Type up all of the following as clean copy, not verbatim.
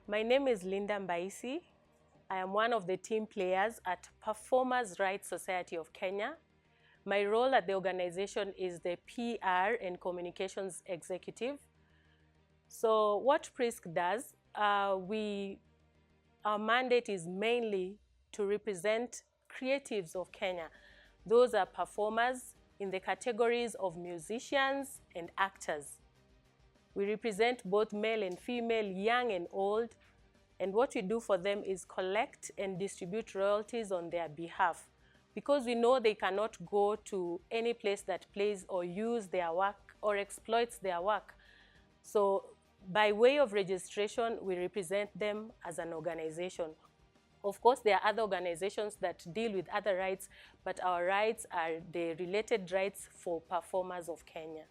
My name is Lindah Mbaisi. I am one of the team players at Performers' Rights Society of Kenya. My role at the organization is the PR and Communications Executive. So what PRISC does, our mandate is mainly to represent creatives of Kenya. Those are performers in the categories of musicians and actors. We represent both male and female, young and old, and what we do for them is collect and distribute royalties on their behalf, because we know they cannot go to any place that plays or use their work or exploits their work. So by way of registration, we represent them as an organization. Of course, there are other organizations that deal with other rights, but our rights are the related rights for performers of Kenya.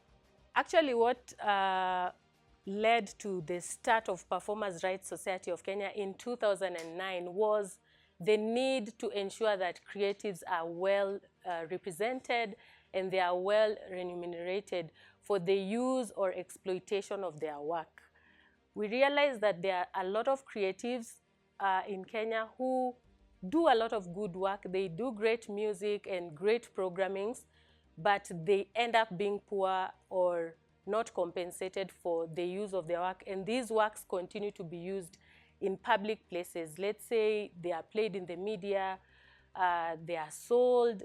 Actually, what led to the start of Performers' Rights Society of Kenya in 2009 was the need to ensure that creatives are well represented and they are well remunerated for the use or exploitation of their work. We realize that there are a lot of creatives in Kenya who do a lot of good work. They do great music and great programmings, but they end up being poor or not compensated for the use of their work. And these works continue to be used in public places. Let's say they are played in the media, they are sold.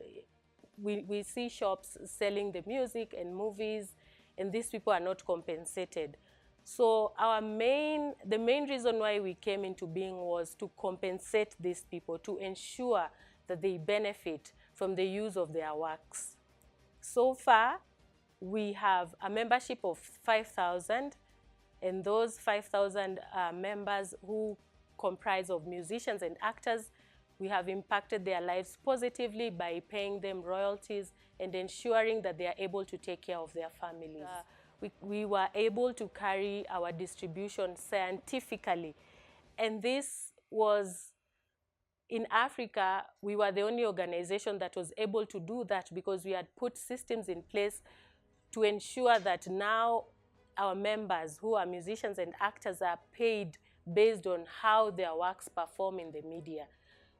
We see shops selling the music and movies, and these people are not compensated. So the main reason why we came into being was to compensate these people, to ensure that they benefit from the use of their works. So far, we have a membership of 5,000, and those 5,000 members who comprise of musicians and actors, we have impacted their lives positively by paying them royalties and ensuring that they are able to take care of their families. We were able to carry our distribution scientifically, and this was, in Africa, we were the only organization that was able to do that because we had put systems in place to ensure that now our members who are musicians and actors are paid based on how their works perform in the media.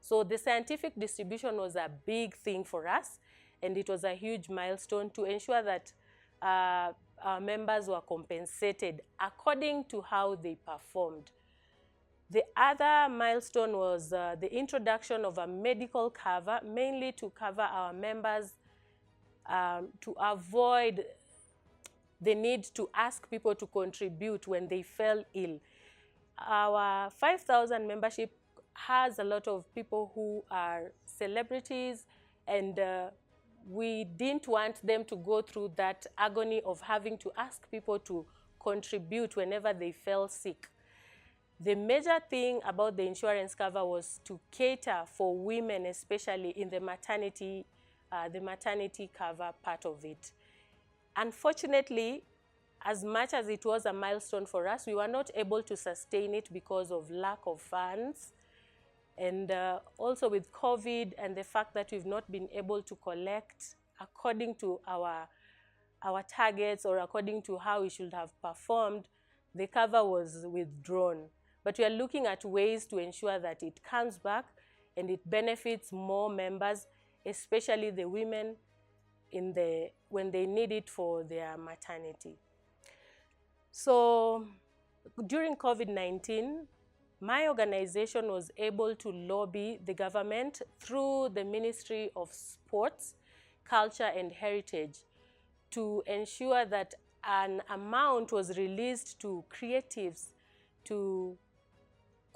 So the scientific distribution was a big thing for us, and it was a huge milestone to ensure that our members were compensated according to how they performed. The other milestone was the introduction of a medical cover, mainly to cover our members to avoid the need to ask people to contribute when they fell ill. Our 5,000 membership has a lot of people who are celebrities, and we didn't want them to go through that agony of having to ask people to contribute whenever they fell sick. The major thing about the insurance cover was to cater for women, especially in the maternity cover part of it. Unfortunately, as much as it was a milestone for us, we were not able to sustain it because of lack of funds. And also with COVID and the fact that we've not been able to collect according to our targets or according to how we should have performed, the cover was withdrawn. But we are looking at ways to ensure that it comes back and it benefits more members, especially the women when they need it for their maternity. So during COVID-19, my organization was able to lobby the government through the Ministry of Sports, Culture and Heritage to ensure that an amount was released to creatives to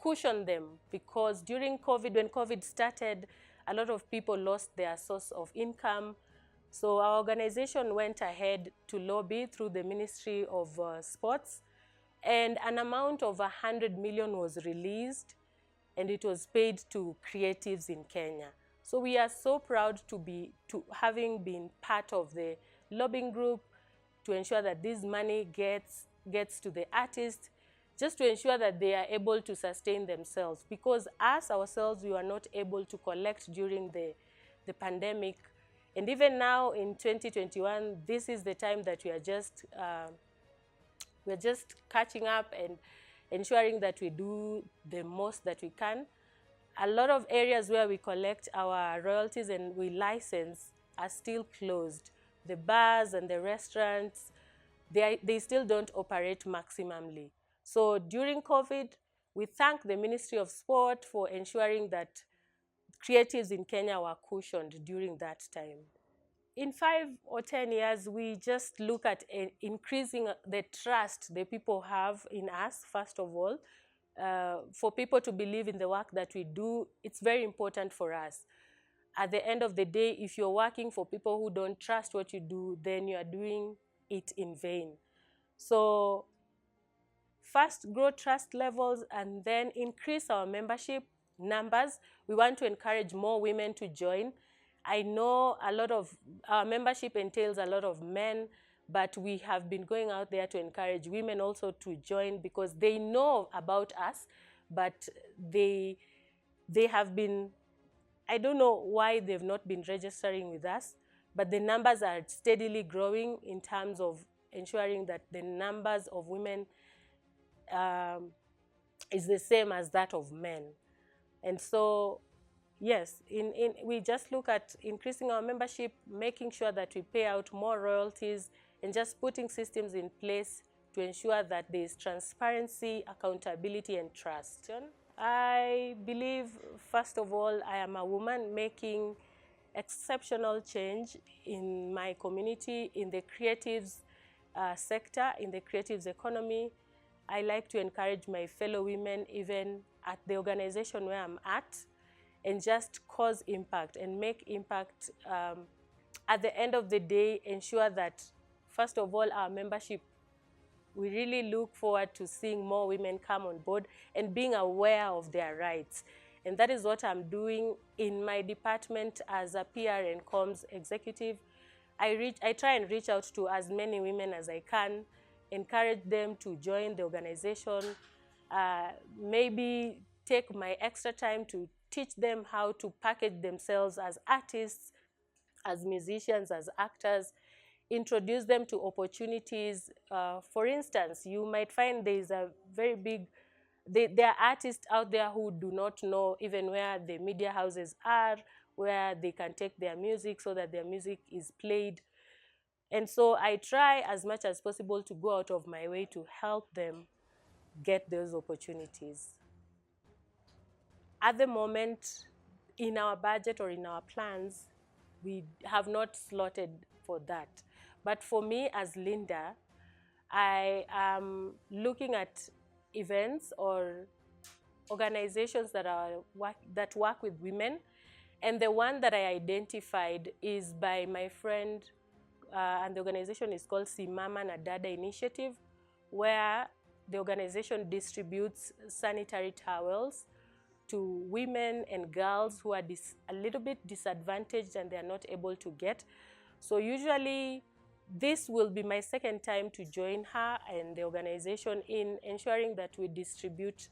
cushion them, because during COVID, when COVID started, a lot of people lost their source of income. So our organization went ahead to lobby through the Ministry of Sports, and an amount of 100 million was released, and it was paid to creatives in Kenya. So we are so proud to having been part of the lobbying group to ensure that this money gets to the artists, just to ensure that they are able to sustain themselves. Because us ourselves, we were not able to collect during the pandemic. And even now in 2021, this is the time that we're just catching up and ensuring that we do the most that we can. A lot of areas where we collect our royalties and we license are still closed. The bars and the restaurants, they still don't operate maximally. So during COVID, we thank the Ministry of Sport for ensuring that creatives in Kenya were cushioned during that time. In 5 or 10 years, we just look at increasing the trust the people have in us, first of all. For people to believe in the work that we do, it's very important for us. At the end of the day, if you're working for people who don't trust what you do, then you are doing it in vain. So first, grow trust levels and then increase our membership numbers. We want to encourage more women to join. I know a lot of our membership entails a lot of men, but we have been going out there to encourage women also to join because they know about us, but they have been, I don't know why they've not been registering with us, but the numbers are steadily growing in terms of ensuring that the numbers of women is the same as that of men. And so, yes, we just look at increasing our membership, making sure that we pay out more royalties, and just putting systems in place to ensure that there is transparency, accountability, and trust. I believe, first of all, I am a woman making exceptional change in my community, in the creatives sector, in the creatives economy. I like to encourage my fellow women, even at the organization where I'm at, and just cause impact and make impact. At the end of the day, ensure that, first of all, our membership, we really look forward to seeing more women come on board and being aware of their rights. And that is what I'm doing in my department as a PR and comms executive. I try and reach out to as many women as I can, encourage them to join the organization, maybe take my extra time to teach them how to package themselves as artists, as musicians, as actors, introduce them to opportunities. For instance, you might find there's a very big, there are artists out there who do not know even where the media houses are, where they can take their music so that their music is played. And so I try as much as possible to go out of my way to help them get those opportunities. At the moment, in our budget or in our plans, we have not slotted for that. But for me as Lindah, I am looking at events or organizations that work with women. And the one that I identified is by my friend, and the organization is called Simama na Dada Initiative, where the organization distributes sanitary towels to women and girls who are a little bit disadvantaged and they are not able to get. So usually this will be my second time to join her and the organization in ensuring that we distribute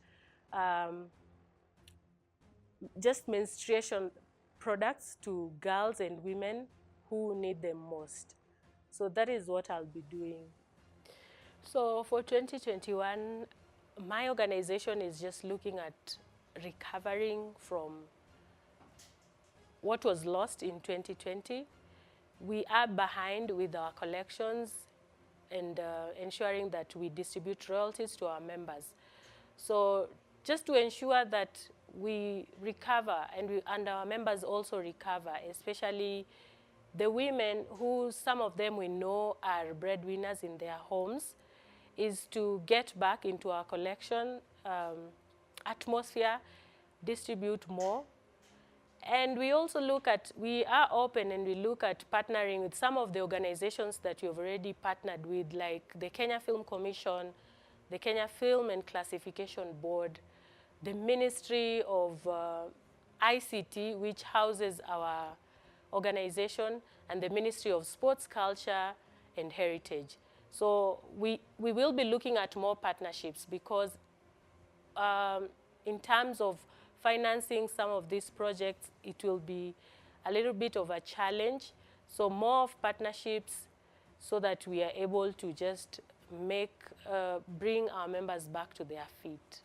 just menstruation products to girls and women who need them most. So that is what I'll be doing. So for 2021, my organization is just looking at recovering from what was lost in 2020. We are behind with our collections and ensuring that we distribute royalties to our members. So just to ensure that we recover and our members also recover, especially the women who some of them we know are breadwinners in their homes, is to get back into our collection atmosphere, distribute more. And we also look at, we are open and we look at partnering with some of the organizations that you've already partnered with, like the Kenya Film Commission, the Kenya Film and Classification Board, the Ministry of ICT, which houses our organization, and the Ministry of Sports Culture, and heritage. So we will be looking at more partnerships because in terms of financing some of these projects, it will be a little bit of a challenge. So more of partnerships so that we are able to just bring our members back to their feet.